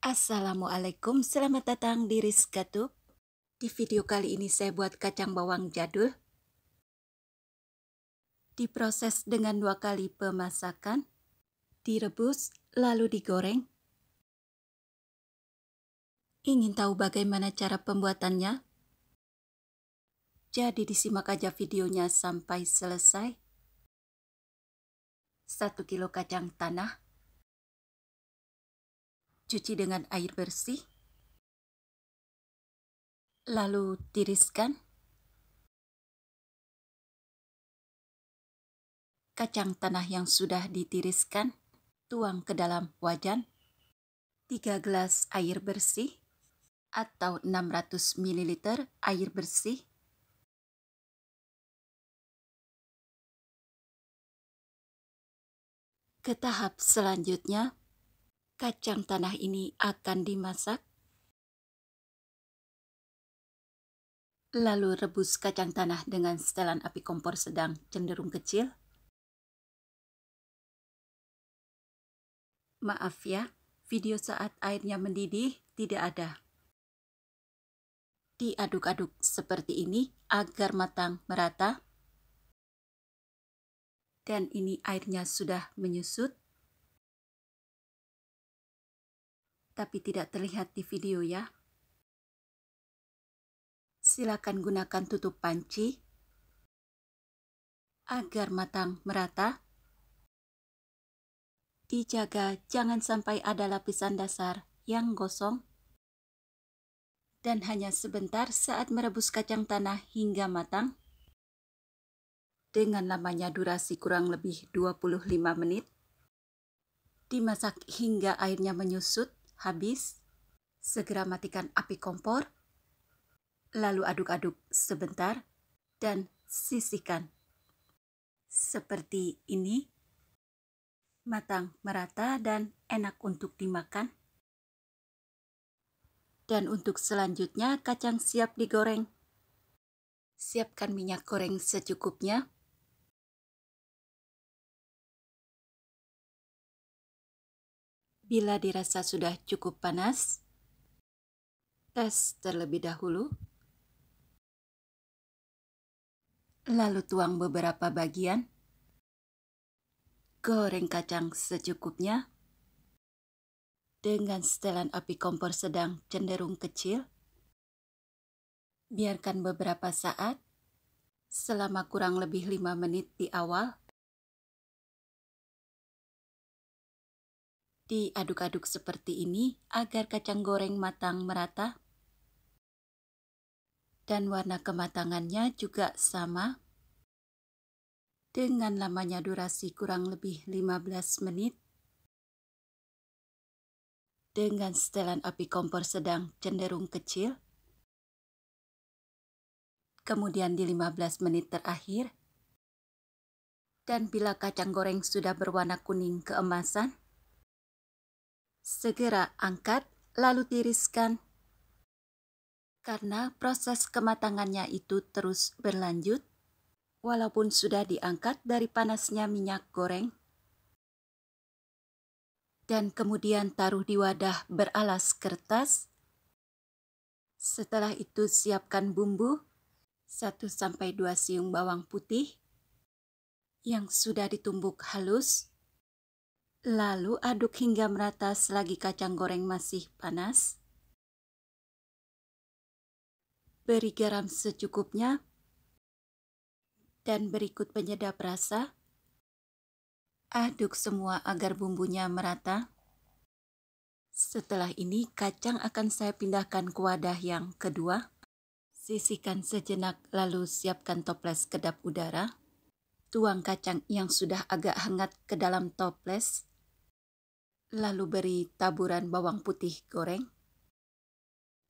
Assalamualaikum, selamat datang di Rizka Tube. Di video kali ini saya buat kacang bawang jadul. Diproses dengan 2 kali pemasakan, direbus lalu digoreng. Ingin tahu bagaimana cara pembuatannya? Jadi disimak aja videonya sampai selesai. 1 kilo kacang tanah, cuci dengan air bersih, lalu tiriskan. Kacang tanah yang sudah ditiriskan, tuang ke dalam wajan. 3 gelas air bersih atau 600 ml air bersih. Ke tahap selanjutnya, kacang tanah ini akan dimasak. Lalu rebus kacang tanah dengan setelan api kompor sedang cenderung kecil. Maaf ya, video saat airnya mendidih tidak ada. Diaduk-aduk seperti ini agar matang merata. Dan ini airnya sudah menyusut. Tapi tidak terlihat di video ya. Silakan gunakan tutup panci agar matang merata. Dijaga jangan sampai ada lapisan dasar yang gosong. Dan hanya sebentar saat merebus kacang tanah hingga matang. Dengan lamanya durasi kurang lebih 25 menit. Dimasak hingga airnya menyusut habis. Segera matikan api kompor. Lalu aduk-aduk sebentar dan sisihkan. Seperti ini. Matang merata dan enak untuk dimakan. Dan untuk selanjutnya kacang siap digoreng. Siapkan minyak goreng secukupnya. Bila dirasa sudah cukup panas, tes terlebih dahulu. Lalu tuang beberapa bagian. Goreng kacang secukupnya. Dengan setelan api kompor sedang cenderung kecil. Biarkan beberapa saat, selama kurang lebih 5 menit di awal. Diaduk-aduk seperti ini agar kacang goreng matang merata. Dan warna kematangannya juga sama. Dengan lamanya durasi kurang lebih 15 menit. Dengan setelan api kompor sedang cenderung kecil. Kemudian di 15 menit terakhir. Dan bila kacang goreng sudah berwarna kuning keemasan, segera angkat lalu tiriskan. Karena proses kematangannya itu terus berlanjut, walaupun sudah diangkat dari panasnya minyak goreng. Dan kemudian taruh di wadah beralas kertas. Setelah itu siapkan bumbu 1-2 siung bawang putih yang sudah ditumbuk halus. Lalu aduk hingga merata selagi kacang goreng masih panas. Beri garam secukupnya. Dan berikut penyedap rasa. Aduk semua agar bumbunya merata. Setelah ini kacang akan saya pindahkan ke wadah yang kedua. Sisihkan sejenak lalu siapkan toples kedap udara. Tuang kacang yang sudah agak hangat ke dalam toples. Lalu beri taburan bawang putih goreng.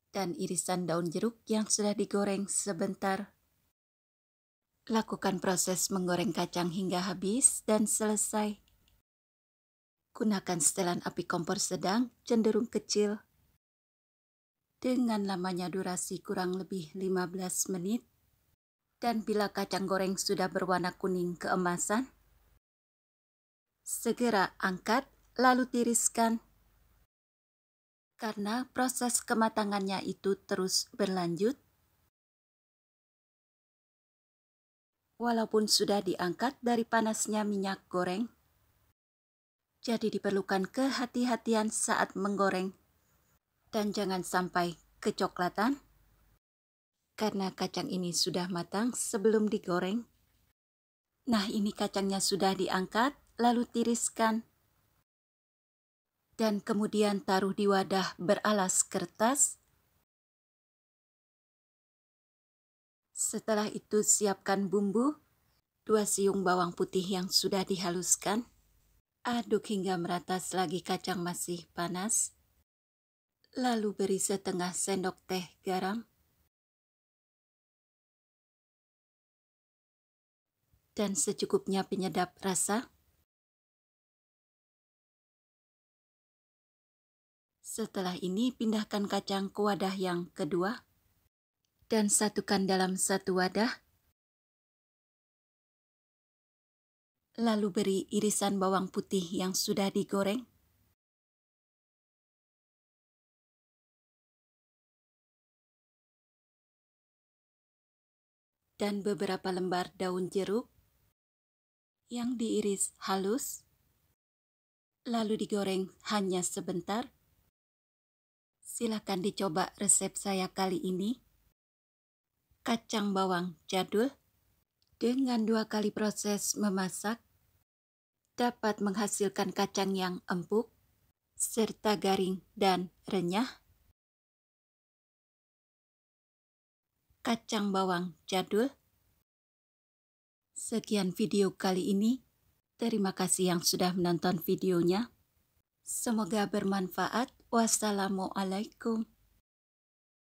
Dan irisan daun jeruk yang sudah digoreng sebentar. Lakukan proses menggoreng kacang hingga habis dan selesai. Gunakan setelan api kompor sedang cenderung kecil. Dengan lamanya durasi kurang lebih 15 menit. Dan bila kacang goreng sudah berwarna kuning keemasan, segera angkat lalu tiriskan. Karena proses kematangannya itu terus berlanjut, walaupun sudah diangkat dari panasnya minyak goreng, jadi diperlukan kehati-hatian saat menggoreng dan jangan sampai kecoklatan karena kacang ini sudah matang sebelum digoreng. Nah, ini kacangnya sudah diangkat, lalu tiriskan dan kemudian taruh di wadah beralas kertas. Setelah itu siapkan bumbu, 2 siung bawang putih yang sudah dihaluskan. Aduk hingga merata selagi kacang masih panas. Lalu beri setengah sendok teh garam. Dan secukupnya penyedap rasa. Setelah ini pindahkan kacang ke wadah yang kedua dan satukan dalam satu wadah. Lalu beri irisan bawang putih yang sudah digoreng. Dan beberapa lembar daun jeruk yang diiris halus. Lalu digoreng hanya sebentar. Silakan dicoba resep saya kali ini. Kacang bawang jadul dengan 2 kali proses memasak dapat menghasilkan kacang yang empuk serta garing dan renyah. Kacang bawang jadul. Sekian video kali ini. Terima kasih yang sudah menonton videonya. Semoga bermanfaat. Wassalamualaikum.